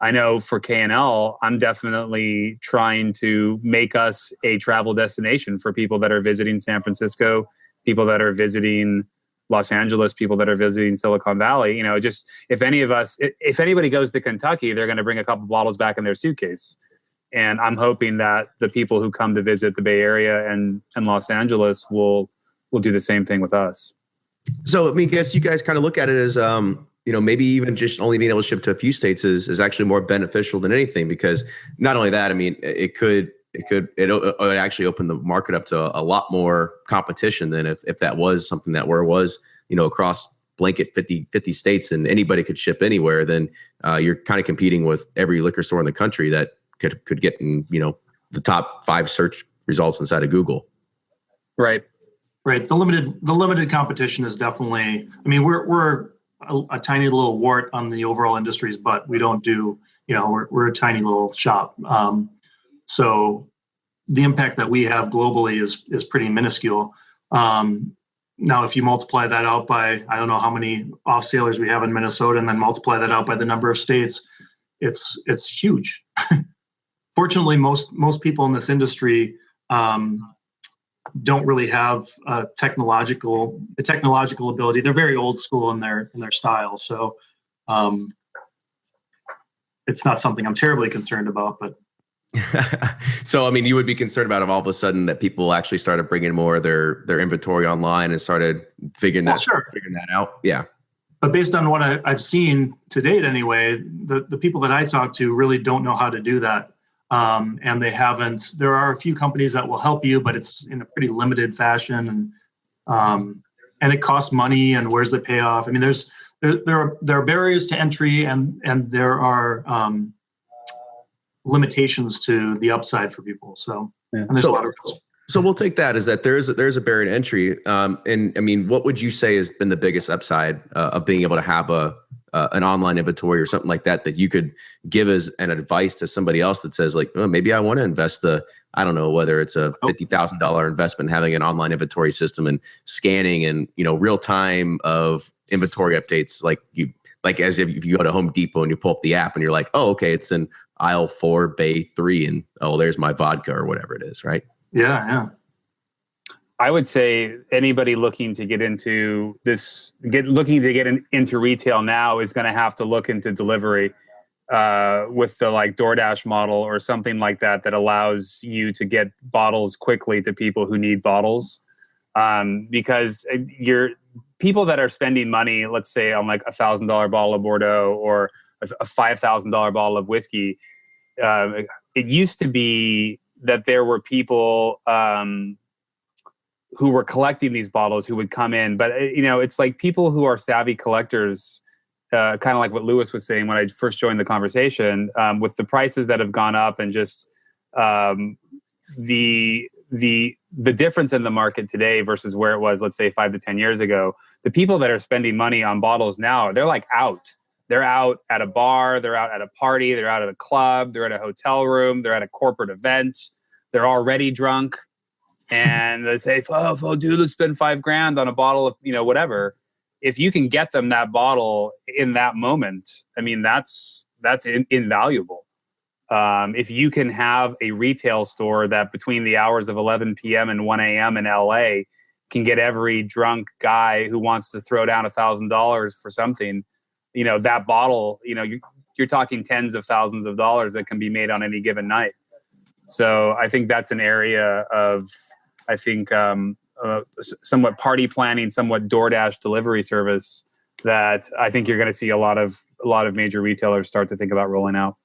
I know for K&L, I'm definitely trying to make us a travel destination for people that are visiting San Francisco, people that are visiting Los Angeles, people that are visiting Silicon Valley. Just if anybody goes to Kentucky, they're going to bring a couple bottles back in their suitcase. And I'm hoping that the people who come to visit the Bay Area and Los Angeles will do the same thing with us. So, I mean, I guess you guys kind of look at it as, maybe even just only being able to ship to a few states is actually more beneficial than anything, because not only that, I mean, it would actually open the market up to a lot more competition than if that was something that was, across blanket 50 states and anybody could ship anywhere. Then you're kind of competing with every liquor store in the country that could get in, the top 5 search results inside of Google. Right. The limited competition is definitely, I mean, we're a tiny little wart on the overall industries, but we don't do, we're a tiny little shop. So the impact that we have globally is pretty minuscule. Now, if you multiply that out by, I don't know how many off sailors we have in Minnesota, and then multiply that out by the number of states, it's huge. Fortunately, most people in this industry don't really have technological ability. They're very old school in their style. So it's not something I'm terribly concerned about, but. So, I mean, you would be concerned about if all of a sudden that people actually started bringing more of their inventory online and started figuring that out. Yeah. But based on what I've seen to date anyway, the people that I talk to really don't know how to do that. And they haven't. There are a few companies that will help you, but it's in a pretty limited fashion, and it costs money. And where's the payoff? I mean, there are barriers to entry, and there are limitations to the upside for people. So, yeah. And there's a lot of risk. So we'll take that as that there's a barrier to entry. And I mean, what would you say has been the biggest upside of being able to have an online inventory or something like that you could give as an advice to somebody else that says like, oh, maybe I want to invest I don't know, whether it's a $50,000 investment, having an online inventory system and scanning and, real time of inventory updates. Like as if you go to Home Depot and you pull up the app and you're like, oh, okay, it's in aisle 4, bay 3. And there's my vodka or whatever it is. Right. Yeah. I would say anybody looking to get into this, into retail now is going to have to look into delivery with the like DoorDash model or something like that allows you to get bottles quickly to people who need bottles. Because you're people that are spending money, let's say on like $1,000 bottle of Bordeaux or a $5,000 bottle of whiskey. It used to be that there were people who were collecting these bottles who would come in, but it's like people who are savvy collectors, kind of like what Lewis was saying when I first joined the conversation, with the prices that have gone up and just the difference in the market today versus where it was, let's say 5 to 10 years ago. The people that are spending money on bottles now, they're like out. They're out at a bar, they're out at a party, they're out at a club, they're at a hotel room, they're at a corporate event, they're already drunk. And they say, oh, dude, let's spend $5,000 on a bottle of, whatever. If you can get them that bottle in that moment, I mean, that's invaluable. If you can have a retail store that between the hours of 11 p.m. and 1 a.m. in LA can get every drunk guy who wants to throw down $1,000 for something, that bottle, you're talking tens of thousands of dollars that can be made on any given night. So I think that's an area of, somewhat party planning, somewhat DoorDash delivery service that I think you're going to see a lot of major retailers start to think about rolling out.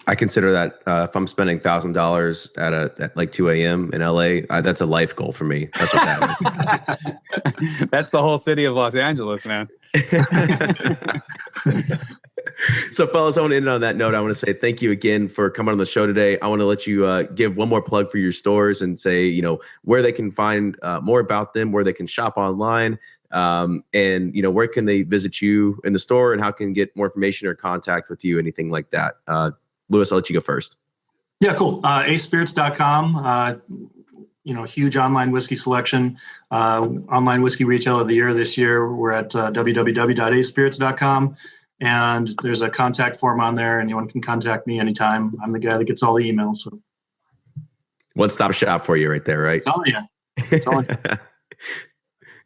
I consider that if I'm spending $1,000 at like 2 a.m. in LA, that's a life goal for me. That's what that is. That's the whole city of Los Angeles, man. So, fellas, I want to end on that note. I want to say thank you again for coming on the show today. I want to let you give one more plug for your stores and say, where they can find more about them, where they can shop online, and where can they visit you in the store, and how can get more information or contact with you, anything like that. Lewis, I'll let you go first. Yeah, cool. Aspirits.com. Huge online whiskey selection. Online whiskey retail of the year this year. We're at www.aspirits.com. And there's a contact form on there. Anyone can contact me anytime. I'm the guy that gets all the emails. So. One-stop shop for you right there, right? Telling you.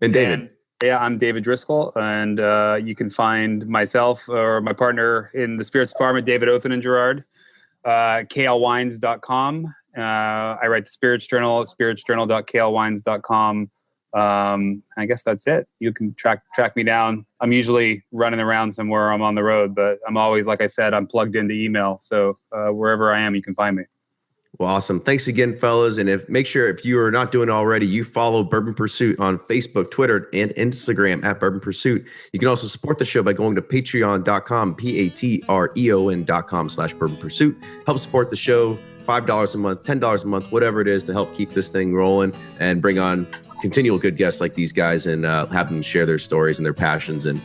And David. Yeah, I'm David Driscoll, and you can find myself or my partner in the spirits department, David Othen-Gerard, klwines.com. I write the Spirits Journal, spiritsjournal.klwines.com. I guess that's it. You can track me down. I'm usually running around somewhere. I'm on the road, but I'm always, like I said, I'm plugged into email. So wherever I am, you can find me. Well, awesome. Thanks again, fellas. And make sure if you are not doing it already, you follow Bourbon Pursuit on Facebook, Twitter, and Instagram at Bourbon Pursuit. You can also support the show by going to patreon.com, patreon.com/Bourbon Pursuit. Help support the show. $5 a month, $10 a month, whatever it is to help keep this thing rolling and bring on continual good guests like these guys and have them share their stories and their passions. And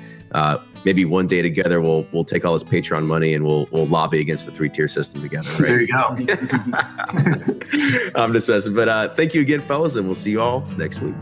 maybe one day together we'll take all this Patreon money and we'll lobby against the 3-tier system together. Right? There you go. I'm just messing. But thank you again, fellas, and we'll see you all next week.